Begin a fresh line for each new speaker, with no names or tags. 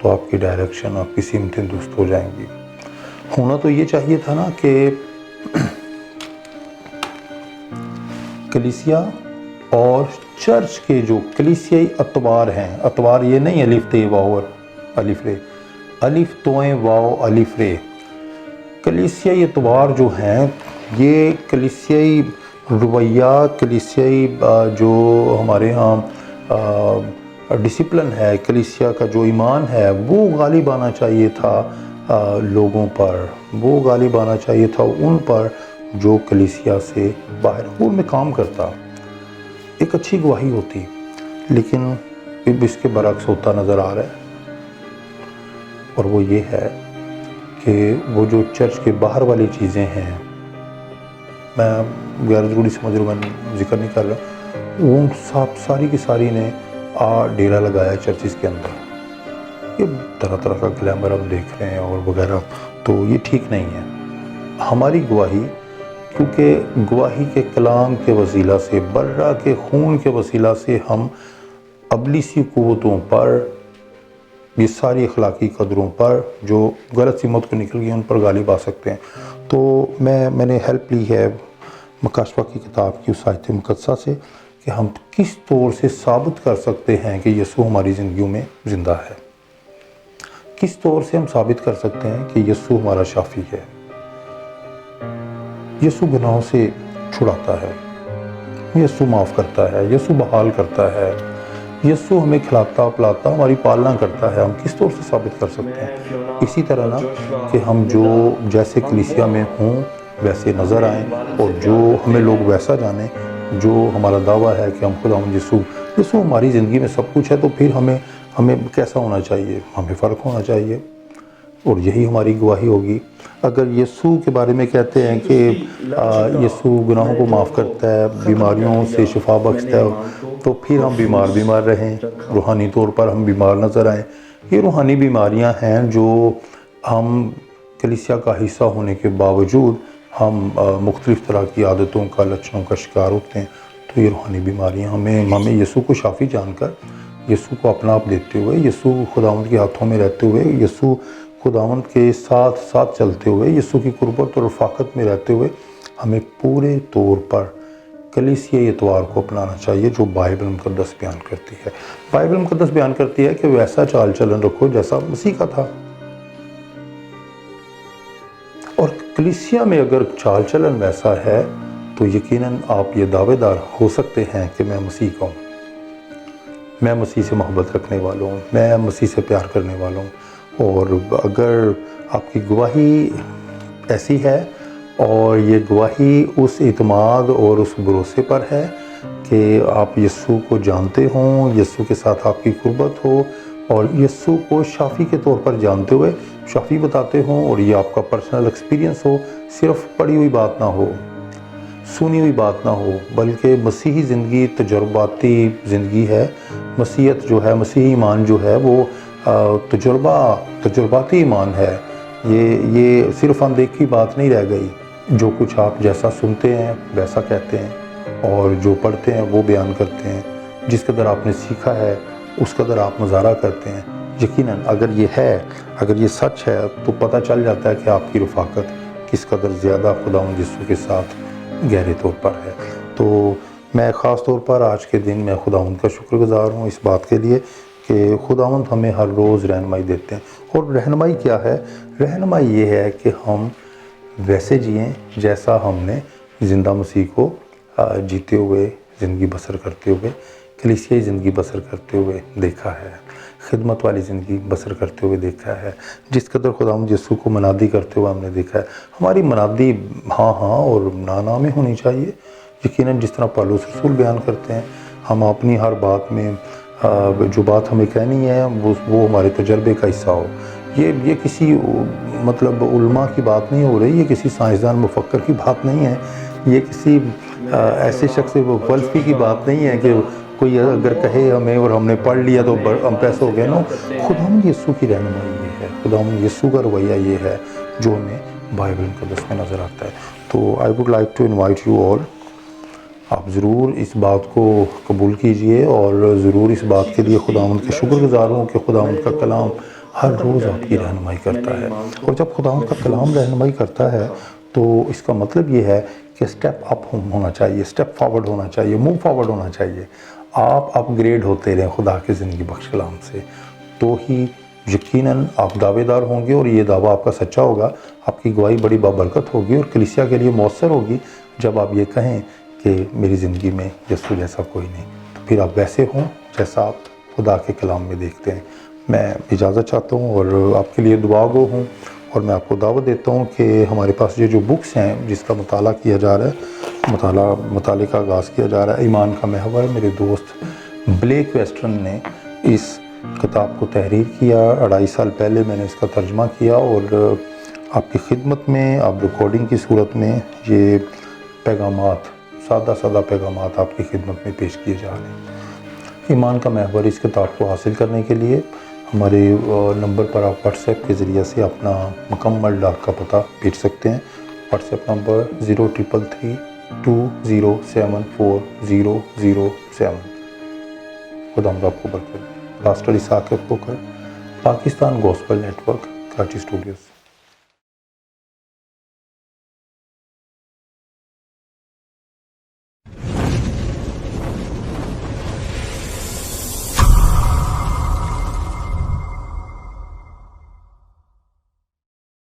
تو آپ کی ڈائریکشن، آپ کی سمتیں درست ہو جائیں گی۔ ہونا تو یہ چاہیے تھا نا کہ کلیسیا اور چرچ کے جو کلیسیائی اتوار ہیں، اتوار یہ نہیں الف تے واو اور الف رے، الف تویں واو الف رے، کلیسیائی اتوار جو ہیں یہ کلیسیائی رویہ، کلیسیائی جو ہمارے ہاں ڈسپلن ہے، کلیسیا کا جو ایمان ہے وہ غالب آنا چاہیے تھا لوگوں پر، وہ غالب آنا چاہیے تھا ان پر جو کلیسیا سے باہر امور میں کام کرتا، ایک اچھی گواہی ہوتی، لیکن اب اس کے برعکس ہوتا نظر آ رہا ہے، اور وہ یہ ہے کہ وہ جو چرچ کے باہر والی چیزیں ہیں، میں غیر ضروری سمجھ رہا ہوں، میں ذکر نہیں کر رہا، وہ ساری کی ساری نے ڈیرا لگایا چرچز کے اندر، یہ طرح طرح کا گلیمر ہم دیکھ رہے ہیں اور وغیرہ، تو یہ ٹھیک نہیں ہے۔ ہماری گواہی، کیونکہ گواہی کے کلام کے وسیلہ سے، برہ کے خون کے وسیلہ سے ہم ابلیسی قوتوں پر، یہ ساری اخلاقی قدروں پر جو غلط سمت کو نکل گئی ان پر غالب آ سکتے ہیں۔ تو میں نے ہیلپ لی ہے مکاشفہ کی کتاب کی اس آیت مقدسہ سے کہ ہم کس طور سے ثابت کر سکتے ہیں کہ یسوع ہماری زندگیوں میں زندہ ہے، کس طور سے ہم ثابت کر سکتے ہیں کہ یسوع ہمارا شافی ہے، یسوع گناہوں سے چھڑاتا ہے، یسوع معاف کرتا ہے، یسوع بحال کرتا ہے، یسوع ہمیں کھلاتا پلاتا، ہماری پالنا کرتا ہے، ہم کس طور سے ثابت کر سکتے ہیں؟ اسی طرح نا کہ ہم جو جیسے کلیسیا میں ہوں ویسے نظر آئیں، اور جو ہمیں لوگ ویسا جانیں جو ہمارا دعویٰ ہے کہ ہم خداوند یسوع ہماری زندگی میں سب کچھ ہے، تو پھر ہمیں کیسا ہونا چاہیے؟ ہمیں فرق ہونا چاہیے، اور یہی ہماری گواہی ہوگی۔ اگر یسوع کے بارے میں کہتے ہیں کہ یسوع گناہوں کو معاف کرتا ہے، بیماریوں سے شفا بخشتا ہے، تو پھر ہم بیمار رہیں، روحانی طور پر ہم بیمار نظر آئیں۔ یہ روحانی بیماریاں ہیں جو ہم کلیسیا کا حصہ ہونے کے باوجود ہم مختلف طرح کی عادتوں کا، لچنوں کا شکار ہوتے ہیں، تو یہ روحانی بیماریاں ہمیں یسوع کو شافی جان کر، یسوع کو اپنا آپ دیتے ہوئے، یسوع خداوند کے ہاتھوں میں رہتے ہوئے، یسوع خداوند کے ساتھ چلتے ہوئے، یسوع کی قربت اور رفاقت میں رہتے ہوئے ہمیں پورے طور پر کلیسیائی اتوار کو اپنانا چاہیے جو بائبل مقدس بیان کرتی ہے۔ بائبل مقدس بیان کرتی ہے کہ ویسا چال چلن رکھو جیسا مسیح کا تھا، اور کلیسیا میں اگر چال چلن ویسا ہے تو یقیناً آپ یہ دعوے دار ہو سکتے ہیں کہ میں مسیح کا ہوں، میں مسیح سے محبت رکھنے والا ہوں، میں مسیح سے پیار کرنے والا ہوں۔ اور اگر آپ کی گواہی ایسی ہے اور یہ گواہی اس اعتماد اور اس بھروسے پر ہے کہ آپ یسوع کو جانتے ہوں، یسوع کے ساتھ آپ کی قربت ہو، اور یسوع کو شافی کے طور پر جانتے ہوئے شافی بتاتے ہوں، اور یہ آپ کا پرسنل ایکسپیرینس ہو، صرف پڑھی ہوئی بات نہ ہو، سنی ہوئی بات نہ ہو، بلکہ مسیحی زندگی تجرباتی زندگی ہے۔ مسیحیت جو ہے، مسیحی ایمان جو ہے وہ تجرباتی ایمان ہے، یہ صرف اندیکھی بات نہیں رہ گئی۔ جو کچھ آپ جیسا سنتے ہیں ویسا کہتے ہیں، اور جو پڑھتے ہیں وہ بیان کرتے ہیں، جس قدر آپ نے سیکھا ہے اس قدر آپ مظاہرہ کرتے ہیں۔ یقیناً اگر یہ سچ ہے تو پتہ چل جاتا ہے کہ آپ کی رفاقت کس قدر زیادہ خداوند یسوع کے ساتھ گہرے طور پر ہے۔ تو میں خاص طور پر آج کے دن میں خداوند کا شکر گزار ہوں اس بات کے لیے کہ خداوند ہمیں ہر روز رہنمائی دیتے ہیں۔ اور رہنمائی کیا ہے؟ رہنمائی یہ ہے کہ ہم ویسے جئیں جیسا ہم نے زندہ مسیح کو جیتے ہوئے، زندگی بسر کرتے ہوئے، کلیسیائی زندگی بسر کرتے ہوئے دیکھا ہے، خدمت والی زندگی بسر کرتے ہوئے دیکھا ہے، جس قدر خداوند یسوع کو منادی کرتے ہوئے ہم نے دیکھا ہے۔ ہماری منادی ہاں اور نا میں ہونی چاہیے، یقیناً جس طرح پالوس رسول بیان کرتے ہیں، ہم اپنی ہر بات میں جو بات ہمیں کہنی ہے وہ ہمارے تجربے کا حصہ ہو۔ یہ کسی مطلب علماء کی بات نہیں ہو رہی، یہ کسی سائنسدان مفکر کی بات نہیں ہے، یہ کسی ایسے شخص فلسفی کی بات نہیں ہے کہ کوئی اگر کہے ہمیں اور ہم نے پڑھ لیا تو ہم پیسے ہو گئے۔ نو، خداوند یسوع کی رہنمائی یہ ہے، خداوند یسوع کا رویہ یہ ہے جو ہمیں بائبل مقدس میں نظر آتا ہے۔ تو I would like to invite you all, آپ ضرور اس بات کو قبول کیجئے، اور ضرور اس بات کے لیے خداوند کے شکر گزار ہوں کہ خداوند کا کلام ہر روز آپ کی رہنمائی کرتا ہے. اور جب خداوند کا کلام رہنمائی کرتا ہے تو اس کا مطلب یہ ہے کہ اسٹیپ اپ ہونا چاہیے، اسٹیپ فارورڈ ہونا چاہیے، موو فارورڈ ہونا چاہیے. آپ اپ گریڈ ہوتے رہیں خدا کے زندگی بخش کلام سے، تو ہی یقیناً آپ دعوے دار ہوں گے، اور یہ دعویٰ آپ کا سچا ہوگا. آپ کی گواہی بڑی بابرکت ہوگی اور کلیسیا کے لیے مؤثر ہوگی جب آپ یہ کہیں کہ میری زندگی میں یسوع جیسا کوئی نہیں. تو پھر آپ ویسے ہوں جیسا آپ خدا کے کلام میں دیکھتے ہیں. میں اجازت چاہتا ہوں اور آپ کے لیے دعا گو ہوں، اور میں آپ کو دعوت دیتا ہوں کہ ہمارے پاس یہ جو بکس ہیں جس کا مطالعہ کیا جا رہا ہے، مطالعے کا آغاز کیا جا رہا ہے، ایمان کا محور. میرے دوست بلیک ویسٹرن نے اس کتاب کو تحریر کیا. 2.5 سال پہلے میں نے اس کا ترجمہ کیا، اور آپ کی خدمت میں آپ ریکارڈنگ کی صورت میں یہ پیغامات، سادہ پیغامات آپ کی خدمت میں پیش کیے جا رہے ہیں. ایمان کا محور اس کتاب کو حاصل کرنے کے لیے ہمارے نمبر پر آپ واٹس ایپ کے ذریعے سے اپنا مکمل ڈاک کا پتہ بھیج سکتے ہیں. WhatsApp number 0333 2074007. خدا آپ کو برکت دے. Pastor Ishaq Kokar, Pakistan gospel network, Karachi studios.